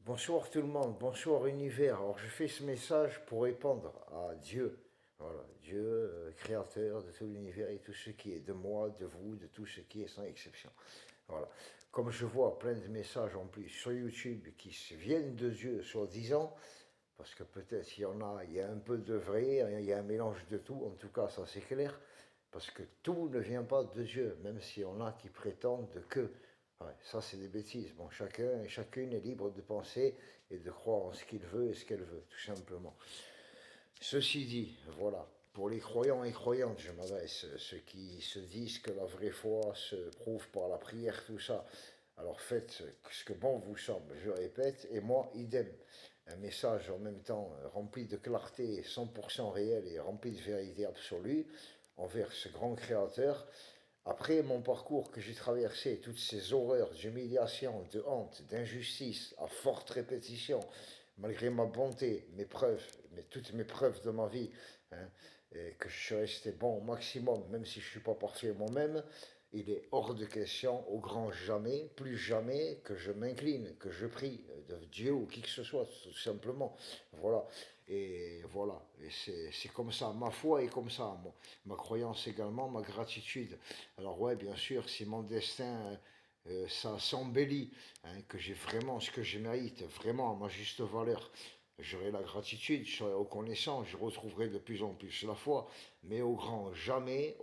Bonsoir tout le monde, bonsoir univers. Alors je fais ce message pour répondre à Dieu. Voilà, Dieu, créateur de tout l'univers et tout ce qui est de moi, de vous, de tout ce qui est sans exception. Voilà. Comme je vois plein de messages en plus sur YouTube qui viennent de Dieu, soi-disant, parce que peut-être il y a un peu de vrai, il y a un mélange de tout, en tout cas ça c'est clair, parce que tout ne vient pas de Dieu, même si on a qui prétendent que. Ouais, ça c'est des bêtises. Bon, chacun et chacune est libre de penser et de croire en ce qu'il veut et ce qu'elle veut, tout simplement. Ceci dit, voilà, pour les croyants et croyantes, je m'adresse, ceux qui se disent que la vraie foi se prouve par la prière, tout ça. Alors faites ce que bon vous semble, je répète, et moi, idem. Un message en même temps rempli de clarté 100% réel et rempli de vérité absolue envers ce grand créateur. Après mon parcours que j'ai traversé, toutes ces horreurs d'humiliation, de honte, d'injustice, à forte répétition, malgré ma bonté, mes preuves, toutes mes preuves de ma vie, hein, et que je suis resté bon au maximum, même si je ne suis pas parfait moi-même, il est hors de question, au grand jamais, plus jamais, que je m'incline, que je prie de Dieu ou qui que ce soit, tout simplement. Voilà. Et voilà. Et c'est comme ça. Ma foi est comme ça. Ma croyance également, ma gratitude. Alors ouais, bien sûr, si mon destin ça s'embellit, hein, que j'ai vraiment ce que je mérite, vraiment à ma juste valeur. J'aurai la gratitude, je serai reconnaissant, je retrouverai de plus en plus la foi, mais au grand jamais,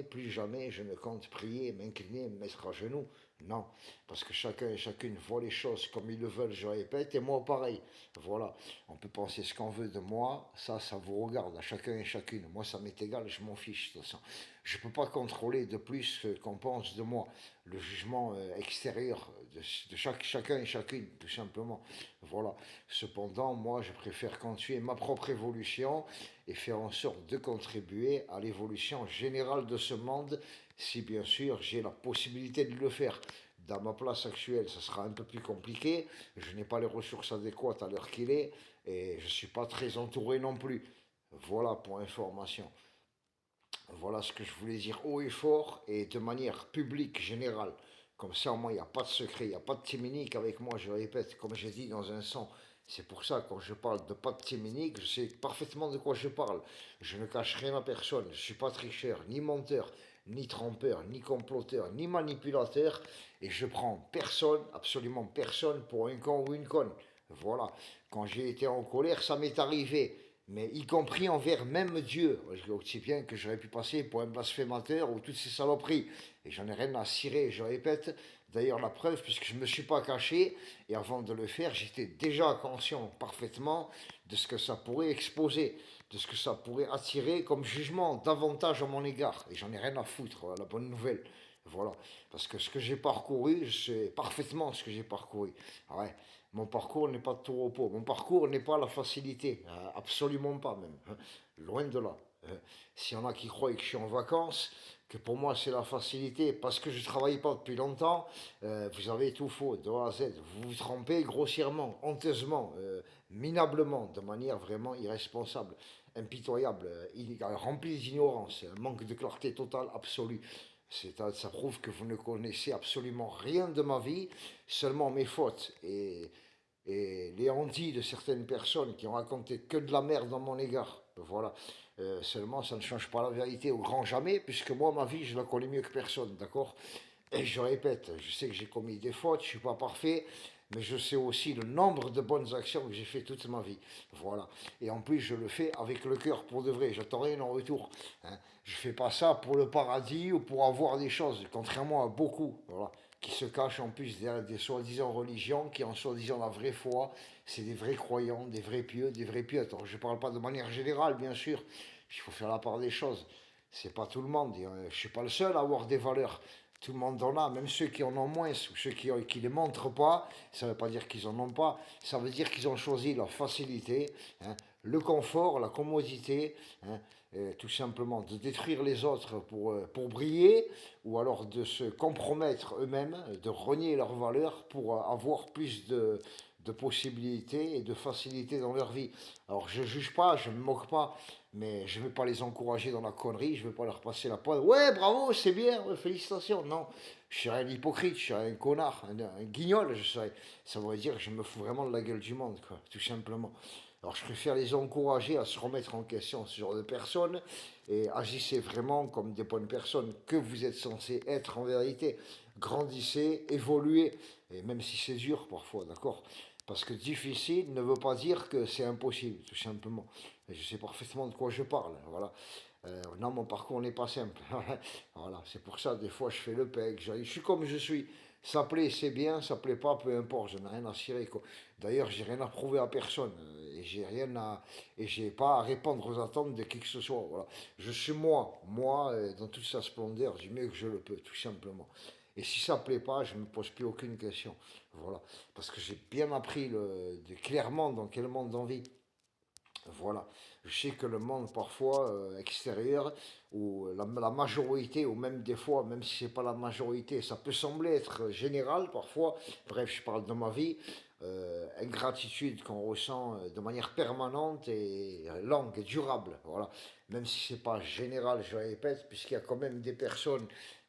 plus jamais, je ne compte prier, m'incliner, me mettre à genoux. Non, parce que chacun et chacune voit les choses comme ils le veulent, je répète, et moi pareil. Voilà, on peut penser ce qu'on veut de moi, ça vous regarde, à chacun et chacune. Moi, ça m'est égal, je m'en fiche de toute façon. Je ne peux pas contrôler de plus ce qu'on pense de moi, le jugement extérieur de chacun et chacune, tout simplement. Voilà. Cependant, moi, je préfère continuer ma propre évolution et faire en sorte de contribuer à l'évolution générale de ce monde, si bien sûr j'ai la possibilité de le faire. Dans ma place actuelle, ça sera un peu plus compliqué. Je n'ai pas les ressources adéquates à l'heure qu'il est et je ne suis pas très entouré non plus. Voilà pour information. Voilà ce que je voulais dire haut et fort et de manière publique, générale. Comme ça, moi, il n'y a pas de secret, il n'y a pas de timinique avec moi, je répète, comme j'ai dit dans un son. C'est pour ça, quand je parle de pas de timinique, je sais parfaitement de quoi je parle. Je ne cache rien à personne. Je ne suis pas tricheur, ni menteur, ni trompeur, ni comploteur, ni manipulateur. Et je prends personne, absolument personne, pour un con ou une conne. Voilà. Quand j'ai été en colère, ça m'est arrivé, mais y compris envers même Dieu. Aussi bien que j'aurais pu passer pour un blasphémateur ou toutes ces saloperies. Et j'en ai rien à cirer, je répète. D'ailleurs, la preuve, puisque je ne me suis pas caché, et avant de le faire, j'étais déjà conscient parfaitement de ce que ça pourrait exposer, de ce que ça pourrait attirer comme jugement davantage à mon égard. Et j'en ai rien à foutre, la bonne nouvelle. Voilà. Parce que ce que j'ai parcouru, je sais parfaitement ce que j'ai parcouru. Ah ouais. Mon parcours n'est pas de tout repos. Mon parcours n'est pas la facilité. Absolument pas même. Loin de là. S'il y en a qui croient que je suis en vacances, que pour moi c'est la facilité parce que je ne travaille pas depuis longtemps, vous avez tout faux, de A à Z. Vous vous trompez grossièrement, honteusement, minablement, de manière vraiment irresponsable, impitoyable, remplie d'ignorance, un manque de clarté totale, absolue. Ça prouve que vous ne connaissez absolument rien de ma vie, seulement mes fautes et les handis de certaines personnes qui ont raconté que de la merde dans mon égard. Voilà. Seulement, ça ne change pas la vérité au grand jamais, puisque moi, ma vie, je la connais mieux que personne, d'accord? Et je répète, je sais que j'ai commis des fautes, je ne suis pas parfait, mais je sais aussi le nombre de bonnes actions que j'ai fait toute ma vie. Voilà. Et en plus, je le fais avec le cœur pour de vrai. J'attends rien en retour. Hein. Je ne fais pas ça pour le paradis ou pour avoir des choses, contrairement à beaucoup. Voilà, qui se cachent en plus derrière des soi-disant religions, qui en soi-disant la vraie foi, c'est des vrais croyants, des vrais pieux, des vrais pieux. Alors, je ne parle pas de manière générale, bien sûr. Il faut faire la part des choses. C'est pas tout le monde. Je ne suis pas le seul à avoir des valeurs. Tout le monde en a, même ceux qui en ont moins, ou ceux qui ne les montrent pas, ça ne veut pas dire qu'ils en ont pas, ça veut dire qu'ils ont choisi la facilité, hein, le confort, la commodité, hein, tout simplement de détruire les autres pour briller, ou alors de se compromettre eux-mêmes, de renier leurs valeurs pour avoir plus de possibilités et de facilité dans leur vie. Alors je ne juge pas, je ne me moque pas, mais je ne vais pas les encourager dans la connerie, je ne vais pas leur passer la pointe. Ouais, bravo, c'est bien, ouais, félicitations. Non, je serais un hypocrite, je serais un connard, un guignol, je serais. Ça voudrait dire que je me fous vraiment de la gueule du monde, quoi, tout simplement. Alors je préfère les encourager à se remettre en question, ce genre de personnes, et agissez vraiment comme des bonnes personnes que vous êtes censés être en vérité. Grandissez, évoluez, et même si c'est dur parfois, d'accord. Parce que difficile ne veut pas dire que c'est impossible, tout simplement. Et je sais parfaitement de quoi je parle, voilà. Non, mon parcours n'est pas simple. Voilà, c'est pour ça, des fois, je fais le pec. Je suis comme je suis. Ça plaît, c'est bien. Ça plaît pas, peu importe. Je n'ai rien à cirer, quoi. D'ailleurs, j'ai rien à prouver à personne. Et j'ai pas à répondre aux attentes de qui que ce soit. Voilà. Je suis moi. Moi, dans toute sa splendeur, du mieux que je le peux, tout simplement. Et si ça plaît pas, je ne me pose plus aucune question. Voilà. Parce que j'ai bien appris clairement dans quel monde on vit. Voilà. Je sais que le monde parfois extérieur, ou la majorité, ou même des fois, même si c'est pas la majorité, ça peut sembler être général parfois. Bref, je parle de ma vie. Ingratitude qu'on ressent de manière permanente et longue et durable. Voilà. Même si c'est pas général, je répète, puisqu'il y a quand même des personnes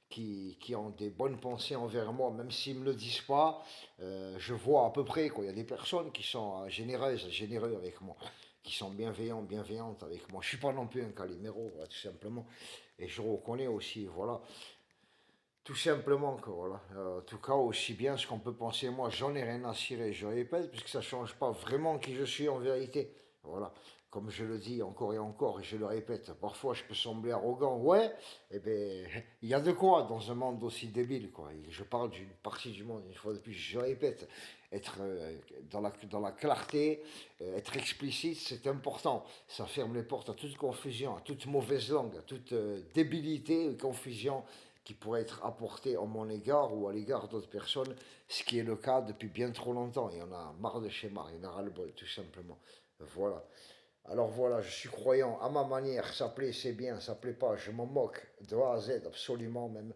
qui ont des bonnes pensées envers moi, même s'ils ne me le disent pas, je vois à peu près quoi. Il y a des personnes qui sont généreuses, généreux avec moi, qui sont bienveillants, bienveillantes avec moi. Je suis pas non plus un Calimero, voilà, tout simplement. Et je reconnais aussi, voilà, tout simplement que voilà. En tout cas, aussi bien ce qu'on peut penser, moi, j'en ai rien à cirer, je répète, puisque ça change pas vraiment qui je suis en vérité. Voilà. Comme je le dis encore et je le répète, parfois je peux sembler arrogant, ouais, eh bien, il y a de quoi dans un monde aussi débile, quoi. Et je parle d'une partie du monde, une fois de plus, je répète, être dans la clarté, être explicite, c'est important. Ça ferme les portes à toute confusion, à toute mauvaise langue, à toute débilité, confusion qui pourrait être apportée à mon égard ou à l'égard d'autres personnes, ce qui est le cas depuis bien trop longtemps. Et on a marre de schéma, il y en a ras-le-bol, tout simplement. Voilà. Alors voilà, je suis croyant à ma manière, ça plaît, c'est bien, ça plaît pas, je m'en moque de A à Z, absolument même.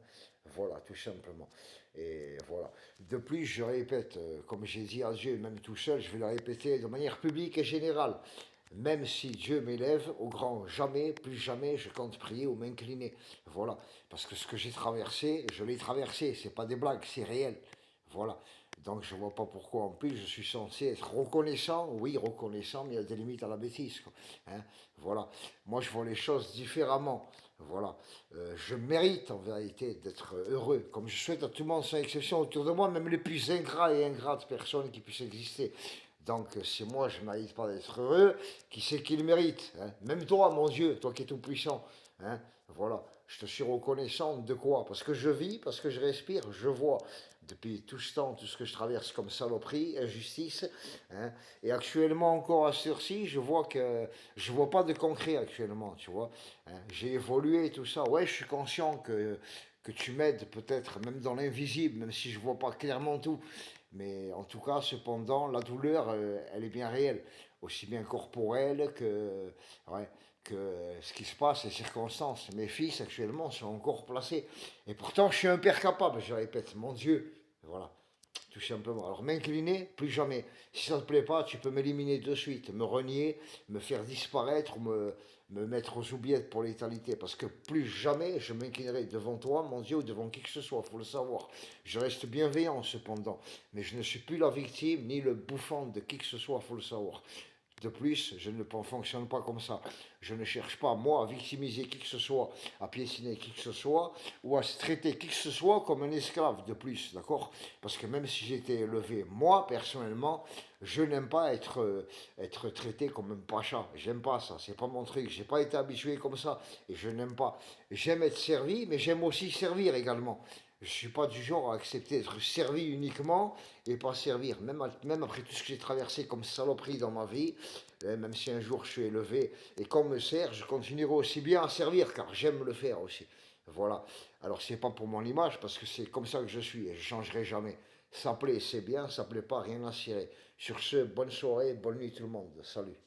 Voilà, tout simplement. Et voilà. De plus, je répète, comme j'ai dit à Dieu, même tout seul, je vais le répéter de manière publique et générale. Même si Dieu m'élève au grand jamais, plus jamais, je compte prier ou m'incliner. Voilà. Parce que ce que j'ai traversé, je l'ai traversé. C'est pas des blagues, c'est réel. Voilà. Donc je vois pas pourquoi en plus je suis censé être reconnaissant. Oui, reconnaissant, mais il y a des limites à la bêtise, quoi. Hein, voilà. Moi je vois les choses différemment. Voilà. Je mérite en vérité d'être heureux, comme je souhaite à tout le monde sans exception autour de moi, même les plus ingrats et ingrates personnes qui puissent exister. Donc, si moi je ne mérite pas d'être heureux, qui c'est qui le mérite, hein? Même toi, mon Dieu, toi qui es tout puissant. Hein? Voilà, je te suis reconnaissant de quoi? Parce que je vis, parce que je respire, je vois depuis tout ce temps, tout ce que je traverse comme saloperie, injustice. Hein? Et actuellement encore à ci, je vois pas de concret actuellement, tu vois. Hein? J'ai évolué tout ça. Ouais, je suis conscient que tu m'aides peut-être même dans l'invisible, même si je vois pas clairement tout. Mais en tout cas, cependant, la douleur, elle est bien réelle, aussi bien corporelle ouais, que ce qui se passe, les circonstances. Mes fils, actuellement, sont encore placés. Et pourtant, je suis un père capable, je répète, mon Dieu. Voilà, tout simplement. Alors, m'incliner, plus jamais. Si ça ne te plaît pas, tu peux m'éliminer de suite, me renier, me faire disparaître, me mettre aux oubliettes pour l'éternité. Parce que plus jamais je m'inclinerai devant toi, mon Dieu, ou devant qui que ce soit, il faut le savoir. Je reste bienveillant cependant, mais je ne suis plus la victime ni le bouffon de qui que ce soit, il faut le savoir. De plus, je ne fonctionne pas comme ça. Je ne cherche pas, moi, à victimiser qui que ce soit, à piétiner qui que ce soit, ou à traiter qui que ce soit comme un esclave de plus, d'accord? Parce que même si j'étais élevé, moi, personnellement, je n'aime pas être traité comme un pacha. J'aime pas ça, c'est pas mon truc. J'ai pas été habitué comme ça, et je n'aime pas. J'aime être servi, mais j'aime aussi servir également. Je ne suis pas du genre à accepter d'être servi uniquement et pas servir. Même après tout ce que j'ai traversé comme saloperie dans ma vie, même si un jour je suis élevé et qu'on me sert, je continuerai aussi bien à servir car j'aime le faire aussi. Voilà. Alors c'est pas pour mon image parce que c'est comme ça que je suis et je changerai jamais. Ça plaît, c'est bien, ça plaît pas, rien à cirer. Sur ce, bonne soirée, bonne nuit tout le monde. Salut.